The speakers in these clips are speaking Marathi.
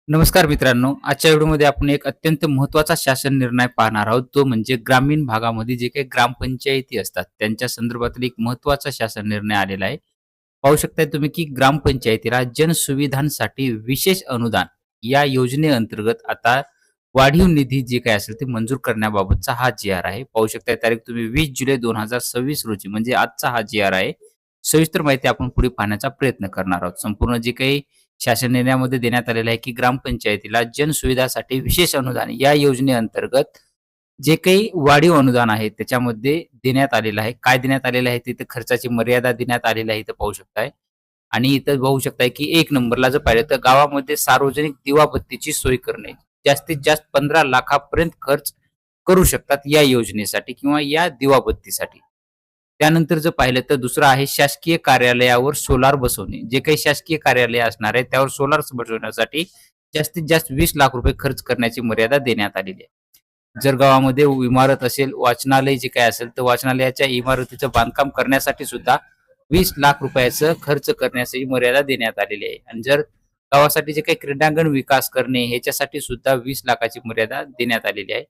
नमस्कार मित्रांनो, आजच्या व्हिडिओमध्ये आपण एक अत्यंत महत्त्वाचा शासन निर्णय पाहणार आहोत. तो म्हणजे ग्रामीण भागामध्ये जे काही ग्रामपंचायती असतात, त्यांच्या संदर्भातील एक महत्त्वाचा शासन निर्णय आलेला आहे. पाहू शकताय तुम्ही की ग्रामपंचायतीला जनसुविधांसाठी विशेष अनुदान या योजनेअंतर्गत आता वाढीव निधी जे काही असेल ते मंजूर करण्याबाबतचा हा जी-आर आहे. पाहू शकताय तारीख तुम्ही 20 जुलै 2026 रोजी म्हणजे आजचा हा जी-आर आहे. सविस्तर माहिती आपण पुढे पाहण्याचा प्रयत्न करणार आहोत. संपूर्ण जे काही शासन निर्णयामध्ये देण्यात आलेलं आहे, की ग्रामपंचायतीला जनसुविधासाठी विशेष अनुदान या योजनेअंतर्गत जे काही वाढीव अनुदान आहे त्याच्यामध्ये देण्यात आलेलं आहे. काय देण्यात आलेलं आहे तिथे खर्चाची मर्यादा देण्यात आलेली आहे इथं पाहू शकताय. आणि इथं पाहू शकताय, की 1 नंबरला जर पाहिलं तर गावामध्ये सार्वजनिक दिवाबत्तीची सोय करणे. जास्तीत जास्त 15 लाखापर्यंत खर्च करू शकतात या योजनेसाठी किंवा या दिवाबत्तीसाठी. त्यानंतर जर पाहिलं तर दुसरं आहे शासकीय कार्यालयावर सोलार बसवणे. जे काही शासकीय कार्यालय असणार आहे त्यावर सोलार बसवण्यासाठी जास्तीत जास्त 20 लाख रुपये खर्च करण्याची मर्यादा देण्यात आलेली आहे. जर गावामध्ये इमारत असेल, वाचनालय जे काही असेल, तर वाचनालयाच्या इमारतीचं बांधकाम करण्यासाठी सुद्धा 20 लाख रुपयाचं खर्च करण्याची मर्यादा देण्यात आलेली आहे. आणि जर गावासाठी जे काही क्रीडांगण विकास करणे ह्याच्यासाठी सुद्धा 20 लाखाची मर्यादा देण्यात आलेली आहे.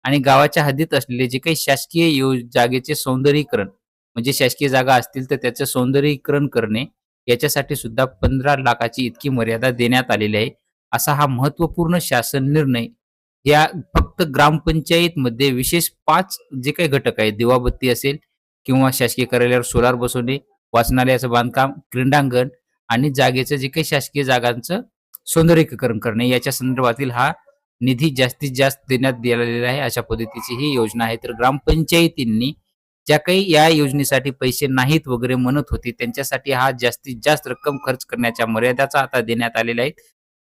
आणि गावाच्या हद्दीत असलेले जे काही शासकीय जागेचे सौंदर्यीकरण म्हणजे शासकीय जागा असतील तर त्याचं सौंदर्यीकरण करणे याच्यासाठी सुद्धा 15 लाखाची इतकी मर्यादा देण्यात आलेली आहे. असा हा महत्त्वपूर्ण शासन निर्णय या फक्त ग्रामपंचायतमध्ये विशेष 5 जे काही घटक आहेत, दिवाबत्ती असेल किंवा शासकीय कार्यालयावर सोलार बसवणे, वाचनालयाचं बांधकाम, क्रीडांगण आणि जागेचं जे काही शासकीय जागांचं सौंदर्यीकरण करणे याच्या संदर्भातील हा निधी जास्तीत जास्त देण्यात दिलेला आहे. अशा पद्धतीची ही योजना आहे. तर ग्रामपंचायतींनी ज्या काही या योजनेसाठी पैसे नाहीत वगैरे म्हणत होती, त्यांच्यासाठी हा जास्तीत जास्त रक्कम खर्च करण्याच्या मर्यादाचा आता देण्यात आलेला आहे.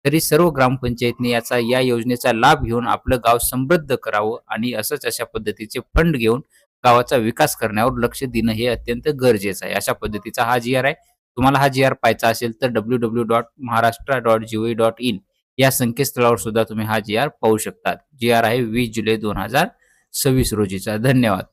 तरी सर्व ग्रामपंचायतनी या योजनेचा लाभ घेऊन आपलं गाव समृद्ध करावं आणि असंच अशा पद्धतीचे फंड घेऊन गावाचा विकास करण्यावर लक्ष देणं हे अत्यंत गरजेचं आहे. अशा पद्धतीचा हा जी-आर आहे. तुम्हाला हा जी-आर पाहायचा असेल तर www.maharashtra.gov.in या संकेतस्थळावर सुद्धा तुम्ही हा जी-आर पाहू शकता. जी-आर आहे 20 जुलै 2026 रोजीचा. धन्यवाद.